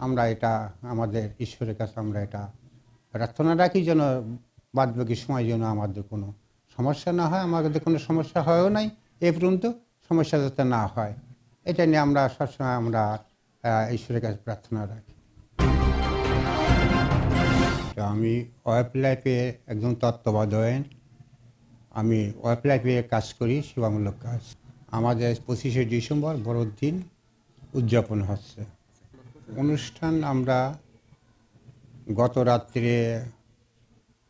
আমরা এটা আমাদের ঈশ্বরের কাছে আমরা এটা প্রার্থনা রাখি যেন বাদবাকি সময় যেন আমাদের কোনো সমস্যা না হয়, আমাদের কোনো সমস্যা হয়ও নাই এ পর্যন্ত, সমস্যা যাতে না হয় এটা নিয়ে আমরা সবসময় আমরা ঈশ্বরের কাছে প্রার্থনা রাখি। তো আমি ওয়েব লাইফে একজন তত্ত্বাবধায়ক। আমি ওয়েব লাইফে কাজ করি, সেবামূলক কাজ। আমাদের 25শে ডিসেম্বর বড়দিন উদযাপন হচ্ছে। অনুষ্ঠান আমরা গত রাত্রে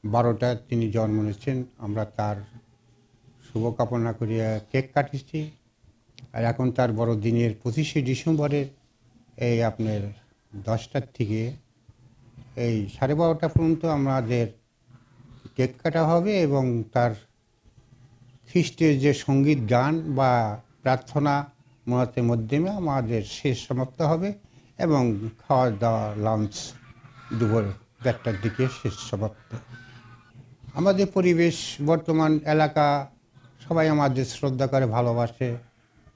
12টায় তিনি জন্ম নিয়েছেন, আমরা তার শুভকামনা করিয়া কেক কাটিয়েছি। আর এখন তার বড়দিনের 25শে ডিসেম্বরের এই আপনার 10টার থেকে এই 12:30 পর্যন্ত আমাদের কেক কাটা হবে এবং তার খ্রিস্টের যে সঙ্গীত গান বা প্রার্থনা মোনাতের মাধ্যমে আমাদের শেষ সমাপ্ত হবে এবং খাওয়া দাওয়া লাঞ্চ দুপুর 1টার দিকে শেষ সমাপ্ত। আমাদের পরিবেশ বর্তমান এলাকা সবাই আমাদের শ্রদ্ধা করে, ভালোবাসে,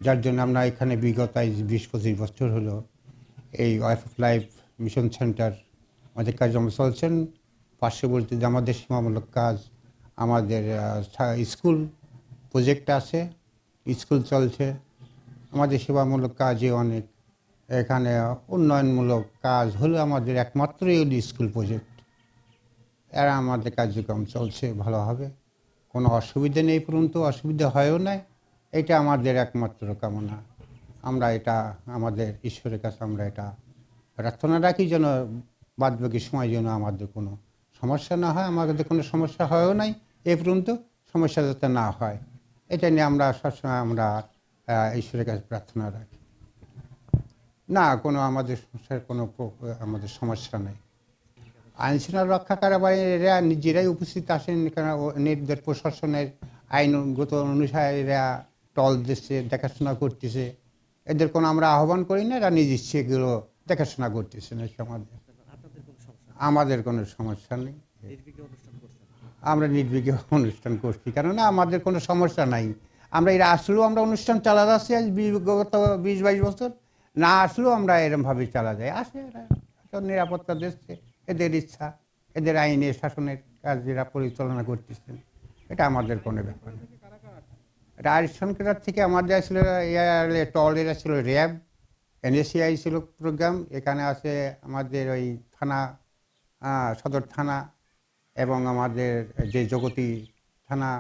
যার জন্য আমরা এখানে বিগত 20-25 বছর হলো এই web of life mission centre আমাদের কার্যক্রম চলছেন। পার্শ্ববর্তী যে আমাদের সেবামূলক কাজ, আমাদের স্কুল প্রজেক্ট আছে, স্কুল চলছে, আমাদের সেবামূলক কাজে অনেক এখানে উন্নয়নমূলক কাজ হলো আমাদের একমাত্রই হলো স্কুল প্রজেক্ট। এরা আমাদের কার্যক্রম চলছে ভালোভাবে, কোনো অসুবিধা নেই, পর্যন্ত অসুবিধা হয়ও নাই, এটা আমাদের একমাত্র কামনা। আমরা এটা আমাদের ঈশ্বরের কাছে আমরা এটা প্রার্থনা রাখি যেন বাদবাকি সময় যেন আমাদের কোনো সমস্যা না হয়, আমাদের কোনো সমস্যা হয়ও নাই এ পর্যন্ত, সমস্যা যাতে না হয় এটা নিয়ে আমরা সবসময় আমরা ঈশ্বরের কাছে প্রার্থনা রাখি। না, কোনো আমাদের সমস্যার কোনো আমাদের সমস্যা নেই। আইনশৃঙ্খলা রক্ষাকারী বাহিনীরা নিজেরাই উপস্থিত আসেন, কারণ নির্দেশ প্রশাসনের আইনগত অনুসারে এরা টল দিচ্ছে, দেখাশোনা করতেছে, এদের কোনো আমরা আহ্বান করি না, এরা নিজ ইচ্ছে এগুলো দেখাশোনা করতেছে না। আমাদের কোনো সমস্যা নেই, আমরা নির্বিঘ্নে অনুষ্ঠান করছি, কেননা আমাদের কোনো সমস্যা নাই। আমরা এরা আসলেও আমরা অনুষ্ঠান চালা যাচ্ছি আজ বিগত 20-22 বছর, না আসলেও আমরা এরমভাবে চালা যায়, আসে এরা নিরাপত্তা দিচ্ছে, এদের ইচ্ছা, এদের আইনের শাসনের কাজ যারা পরিচালনা করতেছেন, এটা আমাদের কোনো ব্যাপার নেই। এটা আরিশনকেরার থেকে আমাদের ছিল টল, এরা ছিল র্যাব, NSCI ছিল প্রোগ্রাম, এখানে আছে আমাদের ওই থানা, সদর থানা এবং আমাদের যে জগতী থানা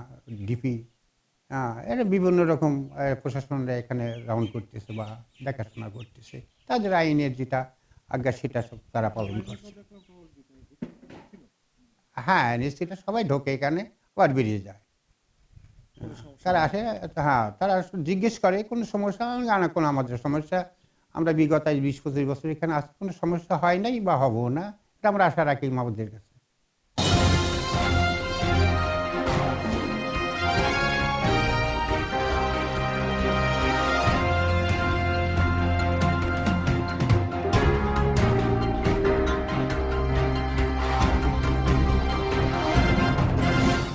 ডিপি, এরা বিভিন্ন রকম প্রশাসনরা এখানে রাউন্ড করতেছে বা দেখাশোনা করতেছে, তাদের আইনের যেটা আজ্ঞা সেটা সব তারা পালন করছে। হ্যাঁ, NSCটা সবাই ঢোকে এখানে, আবার বেরিয়ে যায়, তারা আসে। হ্যাঁ, তারা জিজ্ঞেস করে কোনো সমস্যা না, কোনো আমাদের সমস্যা, আমরা বিগত 20-25 বছর এখানে আসতে কোনো সমস্যা হয় নাই বা হবো না, এটা আমরা আশা রাখি আমাদের কাছে।